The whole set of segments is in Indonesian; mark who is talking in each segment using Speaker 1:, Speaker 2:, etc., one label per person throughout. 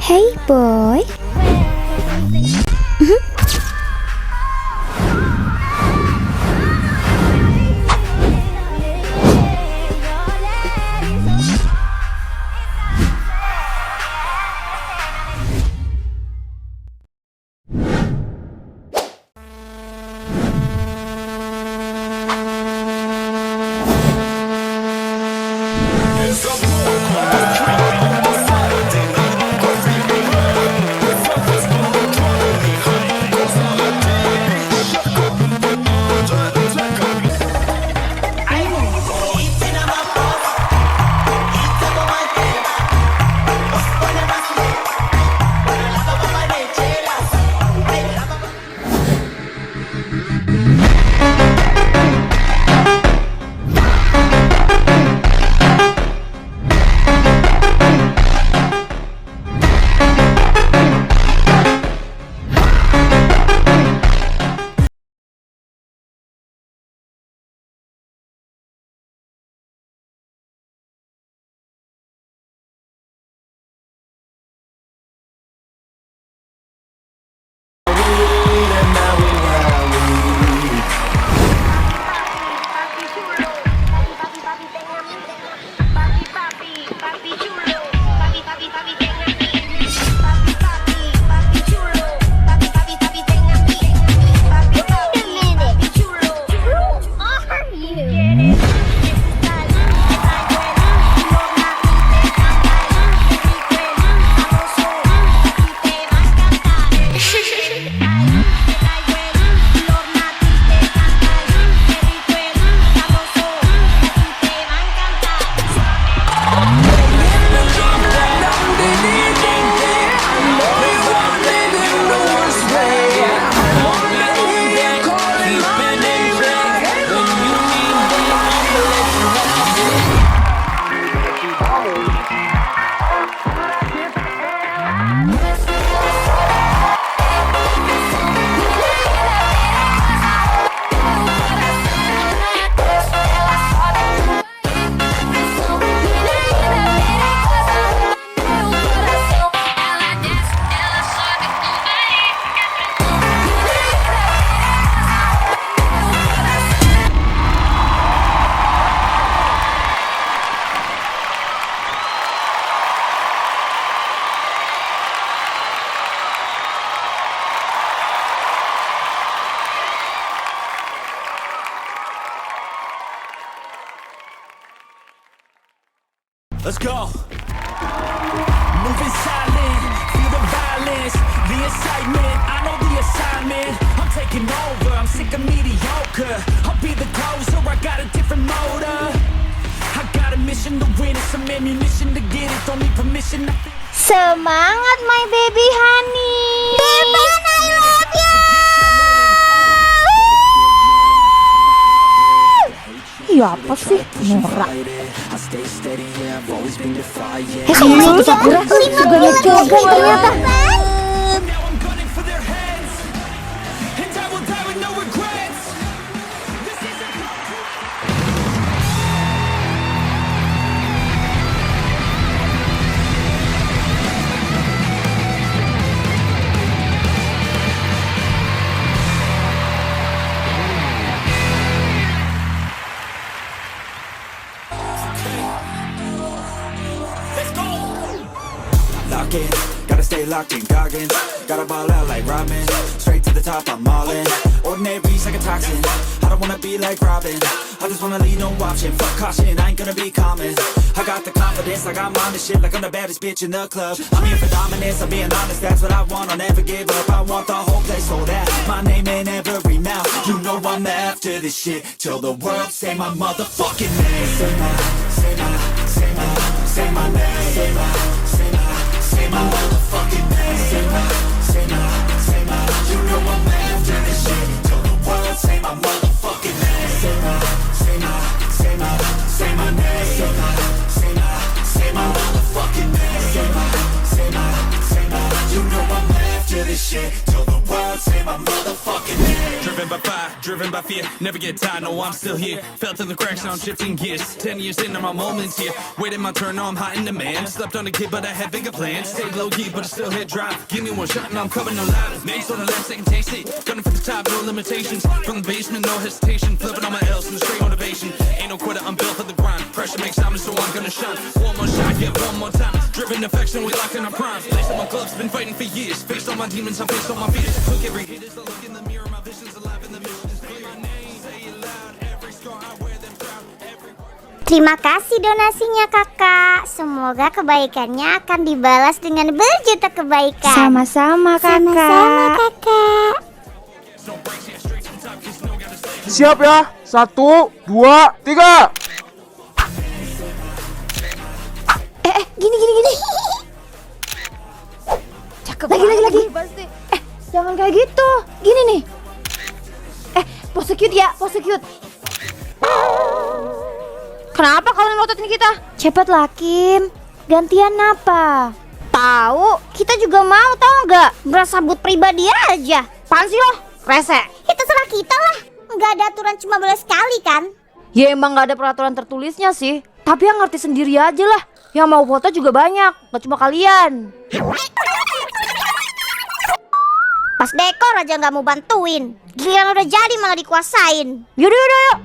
Speaker 1: Hey boy.
Speaker 2: Let's go. Moving silent, feel the violence, the excitement. I know the assignment. I'm taking over. I'm sick of mediocre. I'll be the closer. I got a different motor. I got a mission to win and some ammunition to get it. Don't need permission.
Speaker 1: Semangat my baby honey. Baby, I love you. Iya apa sih? Norak. Kamu Sakura juga jogan ternyata.
Speaker 2: Gotta stay locked in Goggins. Gotta ball out like Rodman. Straight to the top, I'm all in. Ordinary's like a toxin. I don't wanna be like Robin. I just wanna leave no option. Fuck caution, I ain't gonna be common. I got the confidence, I got mine and shit like I'm the baddest bitch in the club. I'm here for dominance, I'm being honest, that's what I want. I'll never give up, I want the whole place sold out. My name in every mouth, you know I'm after this shit. Till the world say my motherfucking name. Say my, say my, say my, say my name. Say my, say my, say my motherfucking name. Say my, say my, say my, you know I'm after this shit. Till the world say my motherfucking name. Say my, say my, say my, say my name. Say my, say my, say my motherfucking name. Say my, say my, say my, you know I'm after this shit. Till the world say my motherfucking name.
Speaker 3: Driven by fire, driven by fear, never get tired, no I'm still here. Felt in the cracks, now I'm shifting gears. 10 years in, my moments here. Waiting my turn, now I'm hot in demand. Slept on a kid, but I had bigger plans. Stayed low key, but I still hit drive. Give me one shot, and I'm coming alive. Mace on the left, second taste it. Gunning for the top, no limitations. From the basement, no hesitation. Flipping on my L's, and straight motivation. Ain't no quitter, I'm built for the grind. Pressure makes diamonds, so I'm gonna shine. One more shot, yeah, one more time. Driven affection, we locked in our prime. Laced on my gloves, been fighting for years. Faced all my demons, I'm faced on my fears. Took every hit as I look in the mirror, my vision's alive and the mission is clear. My name, say it loud, every scar I wear them proud.
Speaker 1: Terima kasih donasinya kakak. Semoga kebaikannya akan dibalas dengan berjuta kebaikan. Sama-sama kakak. Sama-sama kakak.
Speaker 4: Siap ya? 1, 2, 3.
Speaker 1: Gini. Cakep. Lagi.
Speaker 5: Jangan kayak gitu. Gini nih. Pose cute ya, pose cute. Kenapa kalian ngototin kita?
Speaker 1: Cepatlah Kim. Gantian apa?
Speaker 5: Tahu, kita juga mau, tahu nggak?
Speaker 1: Berasabut pribadi aja.
Speaker 5: Apaan sih lo? Rese.
Speaker 1: Itu serah kita lah. Nggak ada aturan, cuma boleh sekali kan?
Speaker 5: Ya emang nggak ada peraturan tertulisnya sih. Tapi yang ngerti sendiri aja lah. Yang mau foto juga banyak, nggak cuma kalian.
Speaker 1: Pas dekor aja nggak mau bantuin. Giliran udah jadi malah dikuasain.
Speaker 5: Yaudah.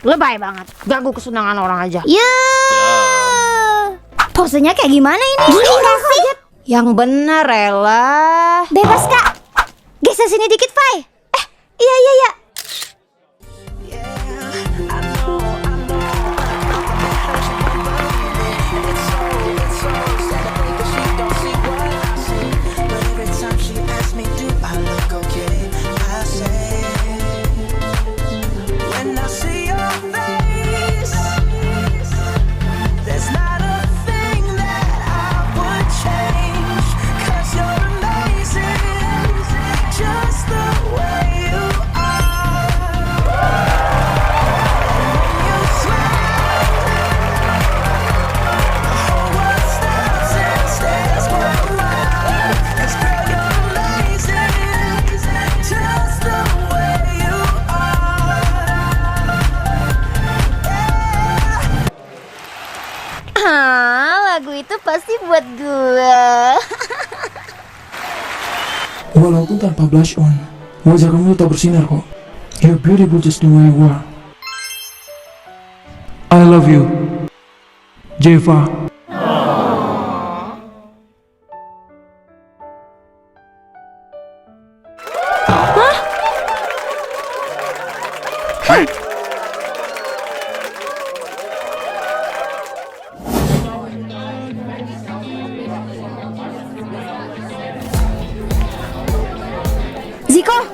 Speaker 5: Lebay banget, ganggu kesenangan orang aja.
Speaker 1: Posenya kayak gimana ini? Gini nggak sih?
Speaker 5: Yang bener Ella.
Speaker 1: Bebas kak. Geser sini dikit, Fai. Iya. Lagu itu pasti buat gue.
Speaker 6: Walaupun tanpa blush on, wajah kamu tetap bersinar kok. You're beautiful just the way you are. I love you, Jeva.
Speaker 5: Ziko.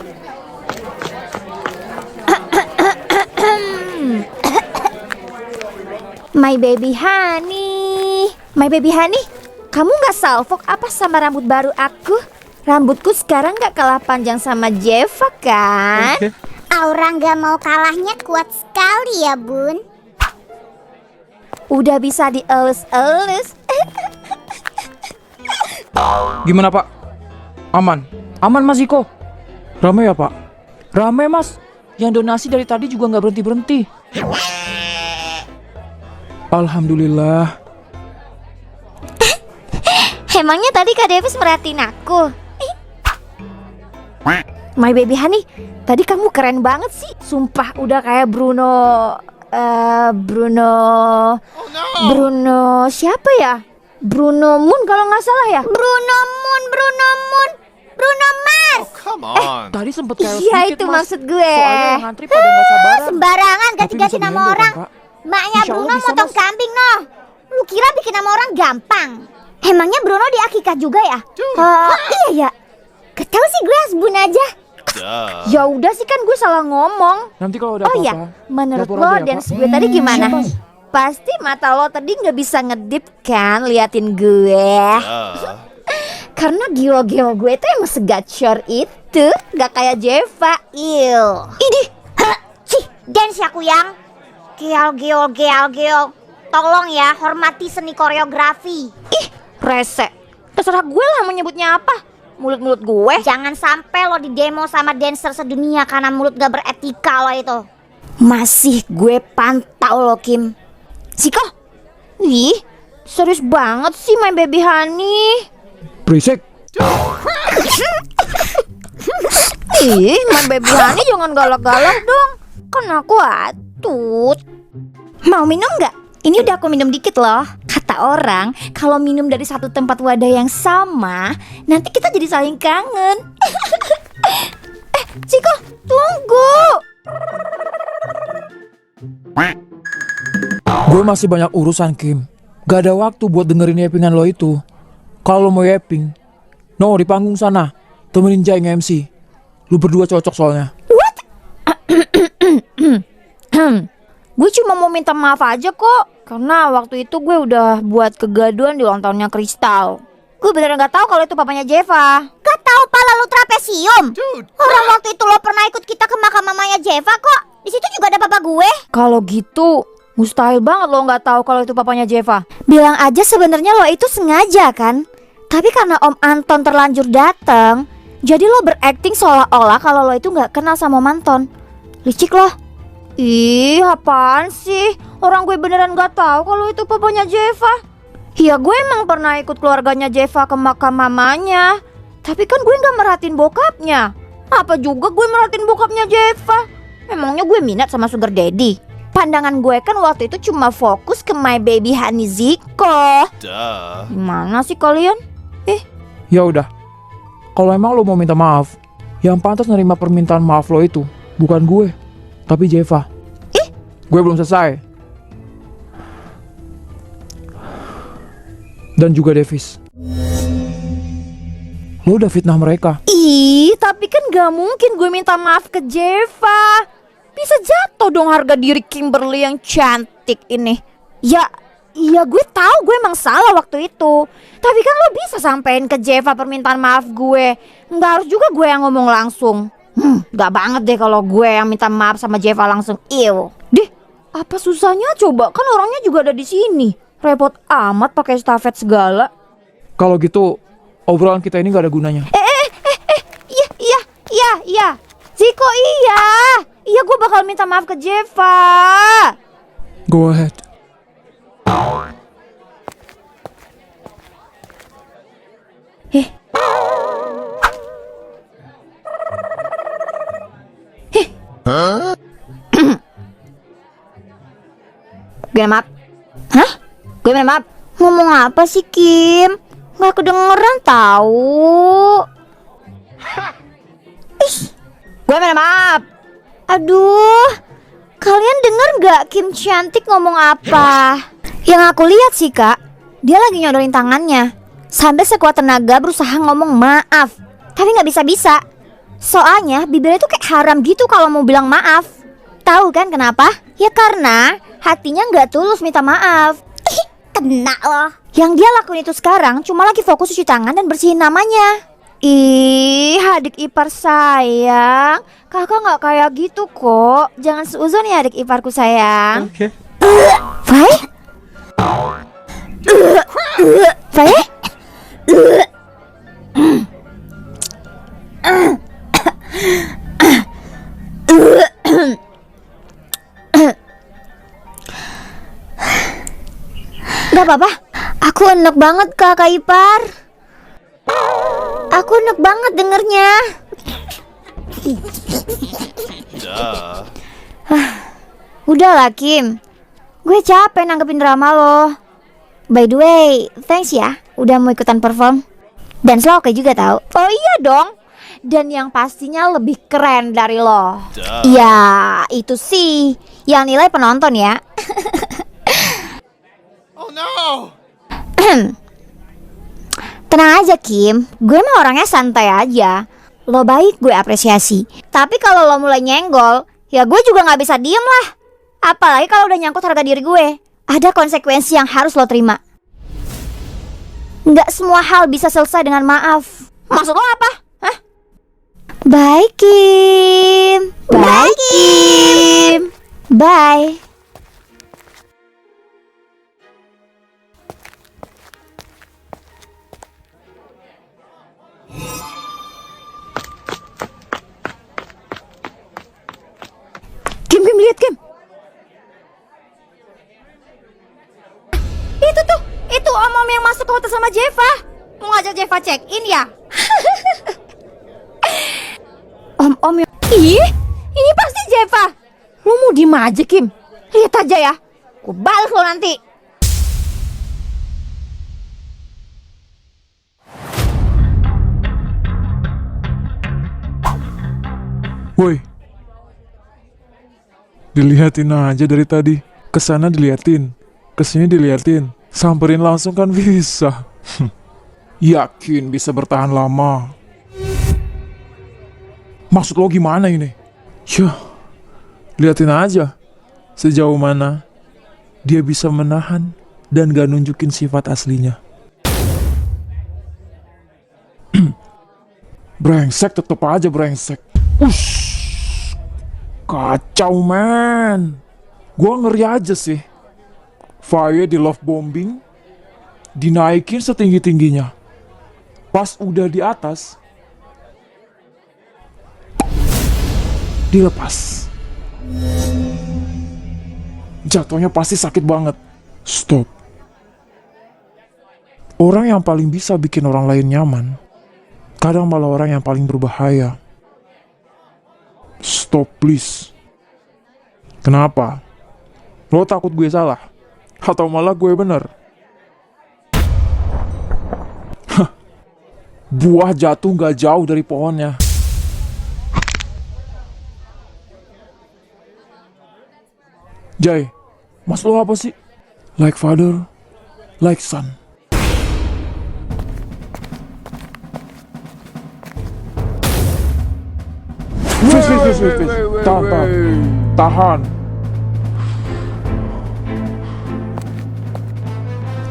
Speaker 5: My baby honey. My baby honey, kamu gak salfok apa sama rambut baru aku? Rambutku sekarang gak kalah panjang sama Jeva kan?
Speaker 1: Aura gak mau kalahnya kuat sekali ya bun.
Speaker 5: Udah bisa dielus-elus.
Speaker 6: Gimana pak? Aman? Aman mas Ziko? Ramai ya pak? Ramai mas. Yang donasi dari tadi juga gak berhenti-berhenti. Alhamdulillah.
Speaker 1: Emangnya tadi Kak Davis merhatiin aku?
Speaker 5: My baby honey, tadi kamu keren banget sih. Sumpah udah kayak Bruno siapa ya? Bruno Moon kalau nggak salah ya.
Speaker 1: Bruno Mars.
Speaker 7: Come on.
Speaker 6: Tadi sempet chaos
Speaker 5: Iya
Speaker 6: dikit,
Speaker 5: itu
Speaker 6: Mas.
Speaker 5: maksud gue.
Speaker 6: Soalnya yang ngantri pada nggak sabaran.
Speaker 1: Sembarangan
Speaker 6: Tapi
Speaker 1: ganti-ganti
Speaker 6: bisa
Speaker 1: nama
Speaker 6: dihandle,
Speaker 1: orang.
Speaker 6: kan, Kak?
Speaker 1: Maknya
Speaker 6: Insya
Speaker 1: Bruno
Speaker 6: Allah bisa,
Speaker 1: motong
Speaker 6: Mas.
Speaker 1: kambing noh. Lu kira bikin nama orang gampang? Emangnya Bruno di akikah juga ya? Oh iya ya. Gak tau sih, gue Hasbun aja.
Speaker 7: Duh.
Speaker 5: Ya udah sih, kan gue salah ngomong.
Speaker 6: Nanti kalau ada
Speaker 5: Oh
Speaker 6: apa-apa,
Speaker 5: ya, menurut
Speaker 6: lapor
Speaker 5: lo
Speaker 6: aja ya,
Speaker 5: dance
Speaker 6: Kak.
Speaker 5: gue tadi gimana?
Speaker 6: Siap, Mas.
Speaker 5: Pasti mata lo tadi nggak bisa ngedip kan liatin gue.
Speaker 7: Duh.
Speaker 5: Karena gila-gila gue tuh emang segacor itu. Gak kayak Jeva,
Speaker 1: Idih, cih, dance ya kuyang. Geol. Tolong ya, hormati seni koreografi.
Speaker 5: Ih, rese. Terserah gue lah mau nyebutnya apa. Mulut-mulut gue.
Speaker 1: Jangan sampai lo di demo sama dancer sedunia karena mulut gak beretika lo itu. Masih gue pantau lo, Kim.
Speaker 5: Siko. Ih, serius banget sih my baby honey.
Speaker 6: Berisik.
Speaker 5: Ih, my baby honey jangan galak-galak dong. Kan aku atut. Mau minum nggak? Ini udah aku minum dikit loh. Kata orang, kalau minum dari satu tempat wadah yang sama, nanti kita jadi saling kangen. Ciko, tunggu.
Speaker 6: Gue masih banyak urusan, Kim. Gak ada waktu buat dengerin yappingan lo itu. Kalau lo mau yapping, no di panggung sana, temenin Jai nge-MC. Lu berdua cocok soalnya.
Speaker 5: Gue cuma mau minta maaf aja kok. Karena waktu itu gue udah buat kegaduhan di ulang tahunnya Kristal. Gue beneran gak tahu kalau itu papanya Jeva.
Speaker 1: Gak tahu pala lu trapesium. Orang waktu itu lo pernah ikut kita ke makam mamanya Jeva kok. Di situ juga ada papa gue.
Speaker 5: Kalau gitu, mustahil banget lo nggak tahu kalau itu papanya Jeva. Bilang aja sebenarnya lo itu sengaja kan. Tapi karena Om Anton terlanjur datang, jadi lo berakting seolah-olah kalau lo itu nggak kenal sama Om Anton. Licik lo. Ih, apaan sih? Orang gue beneran nggak tahu kalau itu papanya Jeva. Ya gue emang pernah ikut keluarganya Jeva ke makam mamanya. Tapi kan gue nggak merhatiin bokapnya. Apa juga gue merhatiin bokapnya Jeva? Emangnya gue minat sama sugar daddy? Pandangan gue kan waktu itu cuma fokus ke my baby honey Ziko.
Speaker 7: Duh.
Speaker 5: Gimana sih kalian?
Speaker 6: Ya udah. Kalau emang lo mau minta maaf, yang pantas nerima permintaan maaf lo itu bukan gue, tapi Jeva. Gue belum selesai. Dan juga Davis. Lo udah fitnah mereka.
Speaker 5: Ih, tapi kan gak mungkin gue minta maaf ke Jeva. Bisa jatuh dong harga diri Kimberly yang cantik ini. Ya gue tahu gue emang salah waktu itu. Tapi kan lo bisa sampein ke Jeva permintaan maaf gue. Nggak harus juga gue yang ngomong langsung. Gak banget deh kalau gue yang minta maaf sama Jeva langsung. Ew. Deh, apa susahnya coba? Kan orangnya juga ada di sini. Repot amat pakai stafet segala.
Speaker 6: Kalau gitu, obrolan kita ini gak ada gunanya.
Speaker 5: Iya. Ziko iya. Iya gue bakal minta maaf ke Jeva.
Speaker 6: Go ahead.
Speaker 5: Gue minta maaf. Hah? Gue minta maaf.
Speaker 1: Ngomong apa sih, Kim? Gak kedengeran tahu.
Speaker 5: Gue minta maaf.
Speaker 1: Aduh, kalian denger gak Kim cantik ngomong apa? Yang aku lihat sih kak, dia lagi nyodorin tangannya sambil sekuat tenaga berusaha ngomong maaf. Tapi gak bisa-bisa. Soalnya bibirnya tuh kayak haram gitu kalau mau bilang maaf. Tahu kan kenapa? Ya karena hatinya gak tulus minta maaf. Ih, kena loh. Yang dia lakuin itu sekarang cuma lagi fokus cuci tangan dan bersihin namanya.
Speaker 5: Ih, adik ipar sayang. Kakak gak kayak gitu kok. Jangan seuzon ya adik iparku sayang.
Speaker 6: Oke.
Speaker 1: Fai? Fai? Gak apa-apa. Aku enak banget kakak ipar. Aku enak banget dengernya.
Speaker 7: Duh.
Speaker 1: Udahlah Kim, gue capek nanggepin drama lo. By the way, thanks ya udah mau ikutan perform. Dan lo oke juga tahu.
Speaker 5: Oh iya dong.
Speaker 1: Dan yang pastinya lebih keren dari lo.
Speaker 7: Duh.
Speaker 1: Ya, itu sih yang nilai penonton ya.
Speaker 7: Oh no!
Speaker 1: Tenang aja Kim, gue mah orangnya santai aja. Lo baik gue apresiasi. Tapi kalau lo mulai nyenggol, ya gue juga gak bisa diem lah. Apalagi kalau udah nyangkut harga diri gue. Ada konsekuensi yang harus lo terima. Gak semua hal bisa selesai dengan maaf. Maksud lo apa? Hah? Baik Kim. Baik Kim. Bye.
Speaker 5: Kim, lihat Kim.
Speaker 1: Itu om-om yang masuk ke hotel sama Jeva. Mau ngajak Jeva check in ya?
Speaker 5: Om-om yang...
Speaker 1: Ih, ini pasti Jeva.
Speaker 5: Lu mau diem aja Kim?
Speaker 1: Lihat aja ya. Gue balas lo nanti.
Speaker 4: Woi, dilihatin aja dari tadi. Kesana diliatin, kesini diliatin. Samperin langsung kan bisa. Yakin bisa bertahan lama. Maksud lo gimana ini? Yah, liatin aja sejauh mana dia bisa menahan dan gak nunjukin sifat aslinya. Brengsek tetep aja brengsek. Ush, kacau man. Gua ngeri aja sih. Faye di love bombing, dinaikin setinggi-tingginya. Pas udah di atas, dilepas. Jatuhnya pasti sakit banget. Stop. Orang yang paling bisa bikin orang lain nyaman, kadang malah orang yang paling berbahaya. Stop please. Kenapa? Lo takut gue salah? Atau malah gue bener? Hah, buah jatuh gak jauh dari pohonnya. Jay, mas lo apa sih? Like father, like son. Wait. Tahan.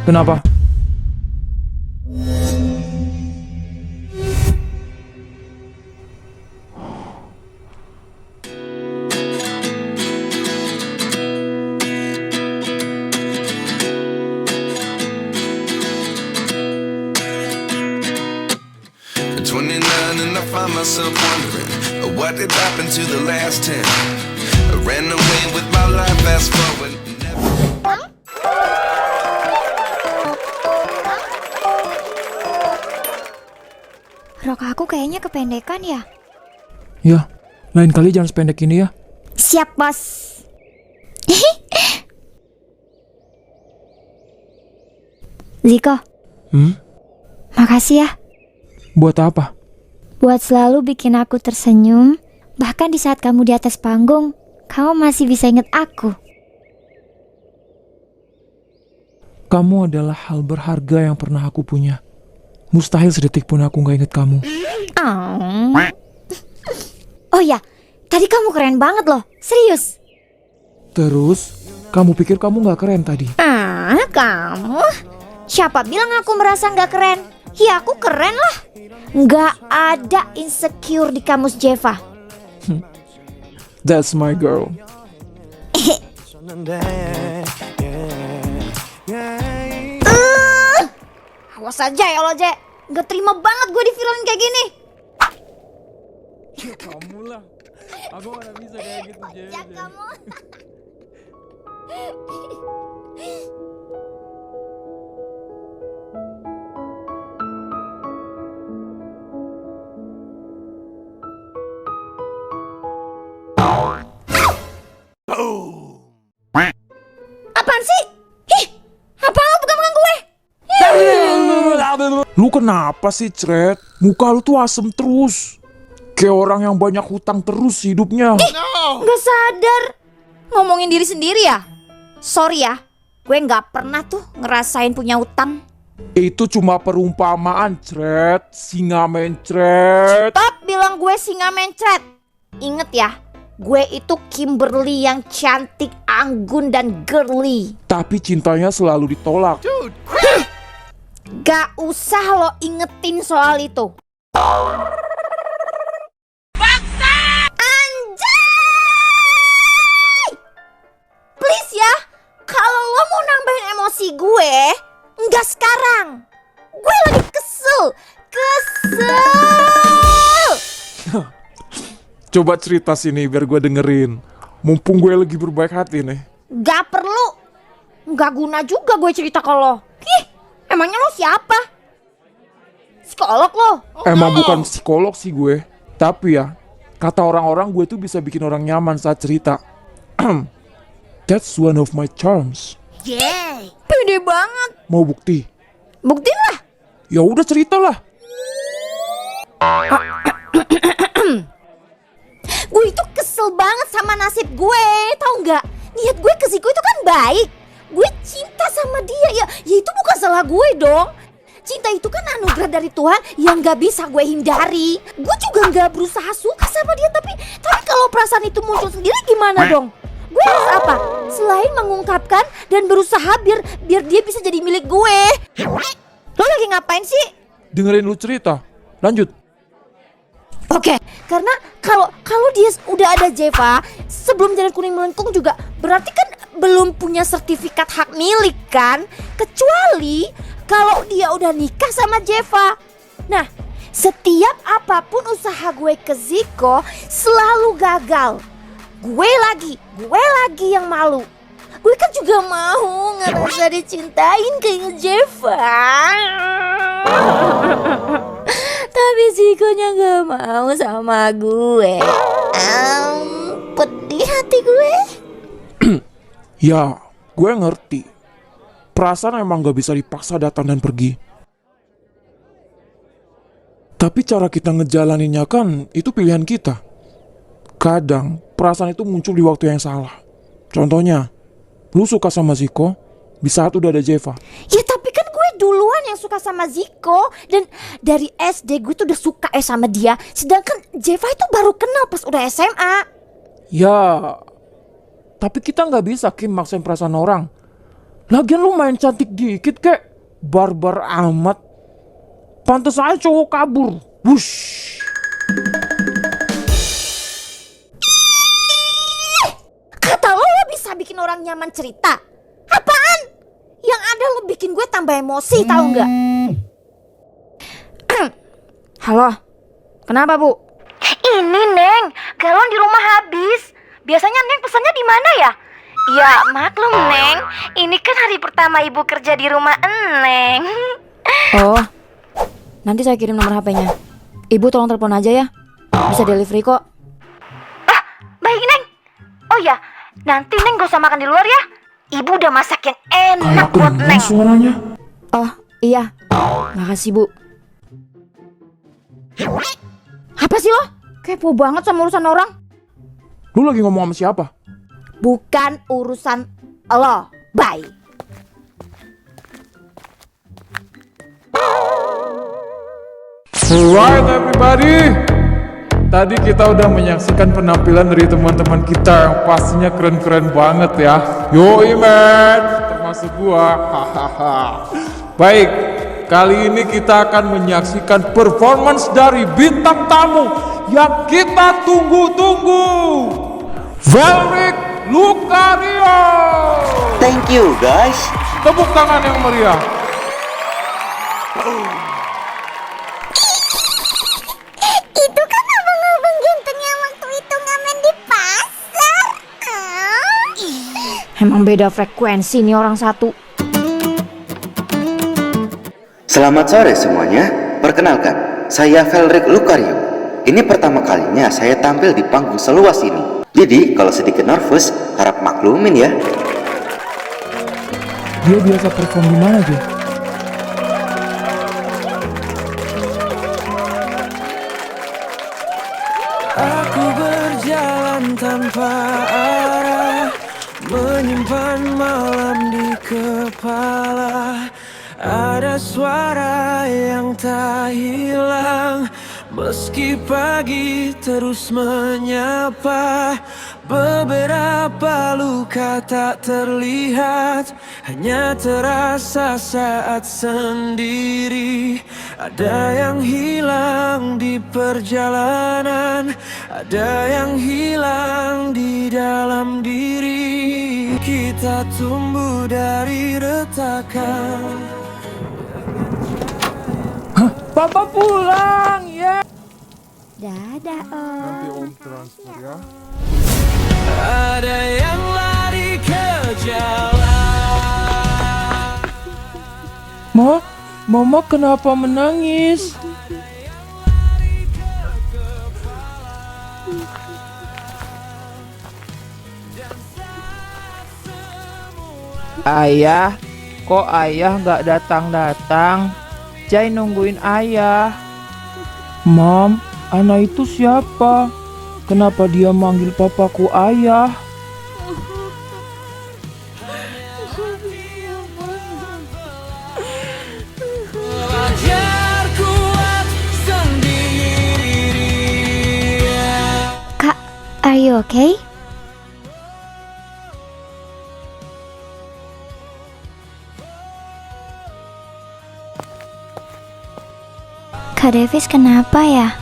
Speaker 6: Kenapa?
Speaker 8: At 29 and I find myself wondering what did happen to the last 10. I ran away with my life, fast forward.
Speaker 1: Rok aku kayaknya kependekan ya.
Speaker 6: Ya, lain kali jangan sependek ini ya.
Speaker 1: Siap bos. Ziko, makasih ya.
Speaker 6: Buat apa?
Speaker 1: Buat selalu bikin aku tersenyum. Bahkan di saat kamu di atas panggung, kamu masih bisa inget aku.
Speaker 6: Kamu adalah hal berharga yang pernah aku punya. Mustahil sedetik pun aku gak inget kamu.
Speaker 1: Oh ya, tadi kamu keren banget loh. Serius.
Speaker 6: Terus, kamu pikir kamu gak keren tadi?
Speaker 1: Kamu? Siapa bilang aku merasa nggak keren? Ya aku keren lah. Nggak ada insecure di kamus Jeva.
Speaker 6: That's my girl.
Speaker 1: Awas aja ya lo, Je. Nggak terima banget gue di-villain kayak gini.
Speaker 6: Kamu lah. Aku mana bisa kayak gitu, Jen.
Speaker 1: Ya kamu. Apaan sih? Ih, apa lo pegang gue?
Speaker 4: Lu kenapa sih, Cret? Muka lu tuh asem terus. Kayak orang yang banyak hutang terus hidupnya.
Speaker 5: Nggak sadar. Ngomongin diri sendiri ya? Sorry ya, gue nggak pernah tuh ngerasain punya utang.
Speaker 4: Itu cuma perumpamaan, Cret. Singa mencret.
Speaker 5: Stop bilang gue singa mencret. Ingat ya, gue itu Kimberly yang cantik, anggun, dan girly.
Speaker 4: Tapi cintanya selalu ditolak.
Speaker 5: Gak usah lo ingetin soal itu. Anjay! Please ya, kalau lo mau nambahin emosi gue, nggak sekarang. Gue lagi kesel.
Speaker 4: Coba cerita sini biar gue dengerin. Mumpung gue lagi berbaik hati nih.
Speaker 5: Gak perlu. Gak guna juga gue cerita ke lo. Emangnya lo siapa? Psikolog lo?
Speaker 4: Emang bukan psikolog sih gue. Tapi ya, kata orang-orang gue tuh bisa bikin orang nyaman saat cerita. That's one of my charms.
Speaker 5: Pede banget.
Speaker 4: Mau bukti?
Speaker 5: Buktiin lah.
Speaker 4: Ya udah ceritalah.
Speaker 5: Gue itu kesel banget sama nasib gue. Tahu nggak? Niat gue ke Ziko itu kan baik. Gue cinta sama dia. Ya itu bukan salah gue dong. Cinta itu kan anugerah dari Tuhan yang gak bisa gue hindari. Gue juga gak berusaha suka sama dia. Tapi kalau perasaan itu muncul sendiri gimana dong? Gue harus apa? Selain mengungkapkan dan berusaha biar dia bisa jadi milik gue. Lo lagi ngapain sih?
Speaker 4: Dengerin lu cerita. Lanjut.
Speaker 5: Oke, karena kalau dia udah ada Jeva sebelum Jalan Kuning melengkung juga berarti kan belum punya sertifikat hak milik kan? Kecuali kalau dia udah nikah sama Jeva. Nah, setiap apapun usaha gue ke Ziko selalu gagal. Gue lagi yang malu. Gue kan juga mau ngerasa dicintain kayak Jeva. Tapi Zikonya gak mau sama gue. Pedih hati gue.
Speaker 4: Ya, gue ngerti. Perasaan emang gak bisa dipaksa datang dan pergi. Tapi cara kita ngejalaninnya kan itu pilihan kita. Kadang perasaan itu muncul di waktu yang salah. Contohnya, lu suka sama Ziko, di saat udah ada Jeva.
Speaker 5: Ya tapi kan gue duluan yang suka sama Ziko. Dan dari SD gue tuh udah suka sama dia. Sedangkan Jeva itu baru kenal pas udah SMA.
Speaker 6: Ya, tapi kita nggak bisa Kim maksain perasaan orang. Lagian lu main cantik dikit kek, barbar amat. Pantes aja cowok kabur. Wush.
Speaker 5: Kata lo bisa bikin orang nyaman cerita. Apaan? Yang ada lo bikin gue tambah emosi, tahu nggak? Halo, kenapa bu? Ini Neng, galon di rumah habis. Biasanya Neng pesannya di mana ya? Ya maklum Neng, ini kan hari pertama ibu kerja di rumah Neng.
Speaker 1: Oh, nanti saya kirim nomor HP-nya. Ibu tolong telepon aja ya. Bisa delivery kok.
Speaker 5: Baik Neng. Oh ya, nanti Neng gak usah makan di luar ya. Ibu udah masak yang enak buat Neng.
Speaker 4: Suaranya.
Speaker 1: Oh, iya. Makasih, Bu.
Speaker 5: Apa sih lo? Kepo banget sama urusan orang.
Speaker 4: Lu lagi ngomong sama siapa?
Speaker 5: Bukan urusan lo. Bye.
Speaker 4: Alright everybody. Tadi kita udah menyaksikan penampilan dari teman-teman kita yang pastinya keren-keren banget ya. Yoi man, termasuk gua. Hahaha. Baik, kali ini kita akan menyaksikan performance dari bintang tamu yang kita tunggu-tunggu. Velric Lucario.
Speaker 9: Thank you guys.
Speaker 4: Tepuk tangan yang meriah.
Speaker 5: Itu kan abang-abang ganteng yang waktu itu ngamen di pasar.
Speaker 1: Emang beda frekuensi nih orang satu.
Speaker 9: Selamat sore semuanya. Perkenalkan, saya Velric Lucario. Ini pertama kalinya saya tampil di panggung seluas ini. Jadi kalau sedikit nervous, harap maklumin ya.
Speaker 6: Dia biasa perform di mana aja?
Speaker 10: Aku berjalan tanpa arah, menyimpan malam di kepala. Ada suara yang tak hilang, meski pagi terus menyapa. Beberapa luka tak terlihat, hanya terasa saat sendiri. Ada yang hilang di perjalanan, ada yang hilang di dalam diri. Kita tumbuh dari retakan.
Speaker 6: Papa pulang ya.
Speaker 1: Dadah Om.
Speaker 4: Nanti Om transfer ya.
Speaker 10: Ada yang lari ke jalan.
Speaker 6: Mama kenapa menangis? Ayah, kok ayah nggak datang-datang? Jai nungguin ayah. Mam, anak itu siapa? Kenapa dia manggil papaku ayah?
Speaker 10: Belajar kuat sendiri.
Speaker 1: Kak, are you okay? Kak Davis kenapa ya?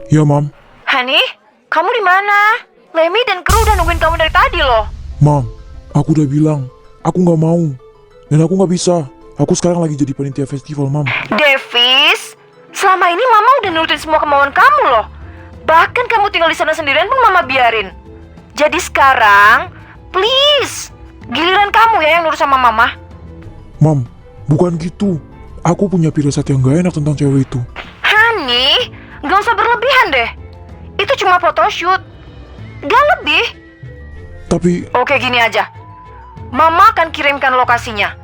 Speaker 4: Ya, Mam.
Speaker 5: Hani, kamu di mana? Lemmy dan kru udah nungguin kamu dari tadi loh.
Speaker 4: Mam, aku udah bilang, aku nggak mau. Dan aku nggak bisa. Aku sekarang lagi jadi panitia festival, Mam.
Speaker 5: Davis, selama ini Mama udah nurutin semua kemauan kamu loh. Bahkan kamu tinggal di sana sendirian pun Mama biarin. Jadi sekarang, please, giliran kamu ya yang nurut sama Mama.
Speaker 4: Mam, bukan gitu. Aku punya firasat yang gak enak tentang cewek itu.
Speaker 5: Hani, gak usah berlebihan deh. Itu cuma photoshoot, gak lebih.
Speaker 4: Tapi,
Speaker 5: Oke, gini aja. Mama akan kirimkan lokasinya.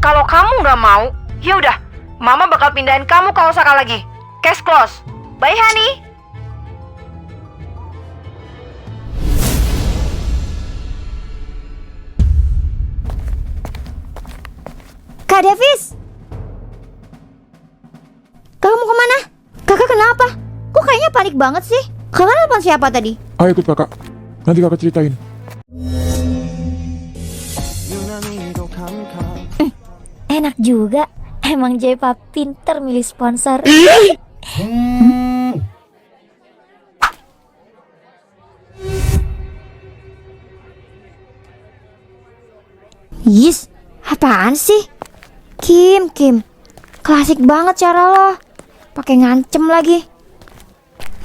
Speaker 5: Kalau kamu gak mau, ya udah, Mama bakal pindahin kamu ke Osaka lagi. Case close. Bye, Hani.
Speaker 1: Kak Davis! Kamu kemana? Kakak kenapa? Kok kayaknya panik banget sih? Kakak nelfon siapa tadi?
Speaker 4: ayo ikut kakak. Nanti kakak ceritain.
Speaker 1: Enak juga. Emang Jepa pinter milih sponsor. Yis, apaan sih? Kim, klasik banget cara lo. Pakai ngancem lagi.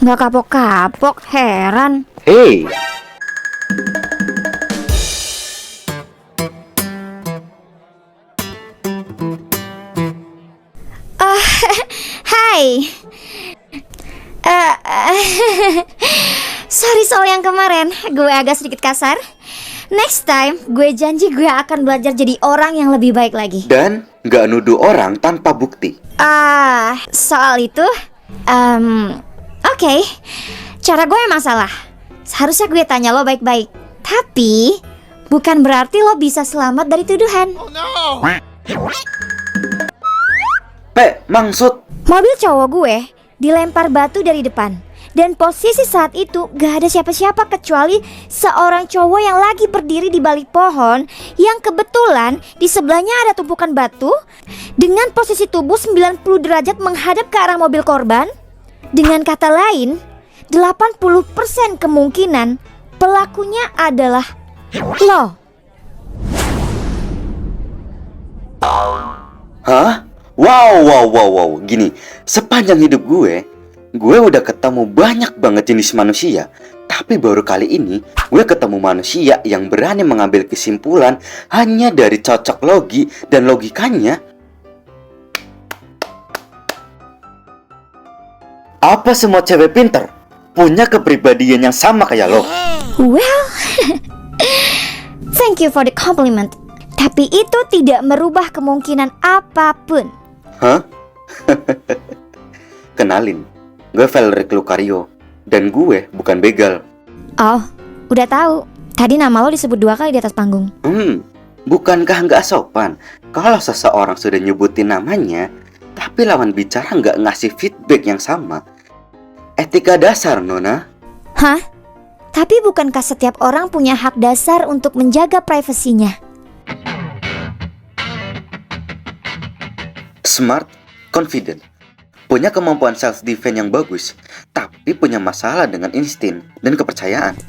Speaker 1: Nggak kapok-kapok, heran.
Speaker 9: Hey,
Speaker 1: Hai. Sorry soal yang kemarin, gue agak sedikit kasar. Next time, gue janji gue akan belajar jadi orang yang lebih baik lagi.
Speaker 9: dan nggak nuduh orang tanpa bukti.
Speaker 1: Soal itu, oke. Cara gue emang salah. Seharusnya gue tanya lo baik-baik. Tapi, bukan berarti lo bisa selamat dari tuduhan.
Speaker 9: Maksud
Speaker 1: Mobil cowok gue dilempar batu dari depan. Dan posisi saat itu gak ada siapa-siapa kecuali seorang cowok yang lagi berdiri di balik pohon, yang kebetulan di sebelahnya ada tumpukan batu dengan posisi tubuh 90 derajat menghadap ke arah mobil korban. Dengan kata lain, 80% kemungkinan pelakunya adalah lo.
Speaker 9: Hah? Wow. Gini, sepanjang hidup gue udah ketemu banyak banget jenis manusia. Tapi baru kali ini gue ketemu manusia yang berani mengambil kesimpulan hanya dari cocok logi dan logikanya. Apa semua cewek pinter punya kepribadian yang sama kayak lo?
Speaker 1: Well, Thank you for the compliment. Tapi itu tidak merubah kemungkinan apapun.
Speaker 9: Hah? Kenalin, gue Valerie Lucario. Dan gue bukan begal.
Speaker 1: Oh, udah tahu. Tadi nama lo disebut 2 kali di atas panggung.
Speaker 9: Bukankah nggak sopan kalau seseorang sudah nyebutin namanya, tapi lawan bicara nggak ngasih feedback yang sama? Etika dasar, Nona.
Speaker 1: Hah? Tapi bukankah setiap orang punya hak dasar untuk menjaga privasinya?
Speaker 9: Smart, confident, punya kemampuan self-defense yang bagus, tapi punya masalah dengan insting dan kepercayaan.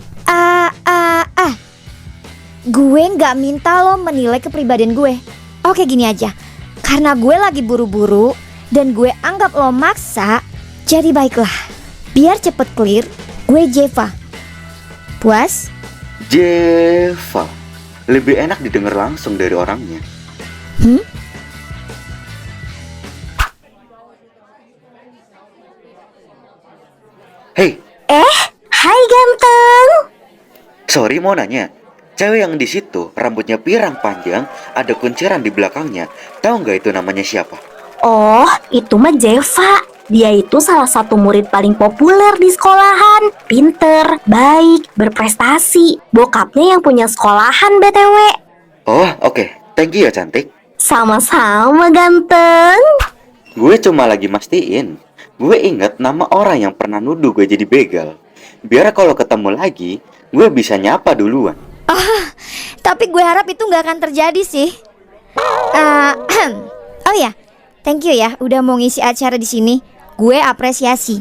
Speaker 1: Gue nggak minta lo menilai kepribadian gue. Oke, gini aja. Karena gue lagi buru-buru dan gue anggap lo maksa, jadi baiklah. Biar cepet clear, gue Jeva. Puas?
Speaker 9: Jeva, lebih enak didengar langsung dari orangnya. Hey,
Speaker 1: Hai ganteng.
Speaker 9: sorry mau nanya, cewek yang di situ rambutnya pirang panjang, ada kunciran di belakangnya. Tahu nggak itu namanya siapa?
Speaker 11: Oh, itu mah Jeva. Dia itu salah satu murid paling populer di sekolahan. Pinter, baik, berprestasi. Bokapnya yang punya sekolahan BTW.
Speaker 9: Oh, oke. Thank you ya cantik.
Speaker 11: Sama-sama ganteng.
Speaker 9: Gue cuma lagi mastiin. Gue inget nama orang yang pernah nuduh gue jadi begal. Biar kalau ketemu lagi, gue bisa nyapa duluan.
Speaker 1: Tapi gue harap itu nggak akan terjadi sih. Oh ya, thank you ya udah mau ngisi acara di sini. Gue apresiasi.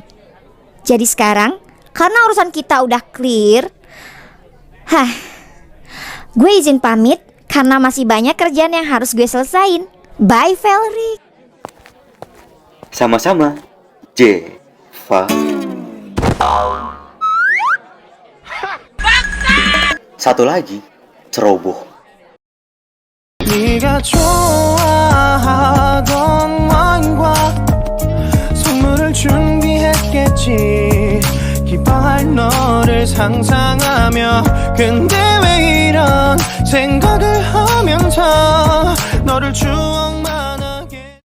Speaker 1: Jadi sekarang, karena urusan kita udah clear, gue izin pamit karena masih banyak kerjaan yang harus gue selesain. Bye Valerie.
Speaker 9: Sama-sama, Jeva. Satu lagi, ceroboh.
Speaker 10: 네가 좋아하던 와인과 선물을 준비했겠지. 기뻐할 너를 상상하며 근데 왜 이런 생각을 하면서 너를 추억만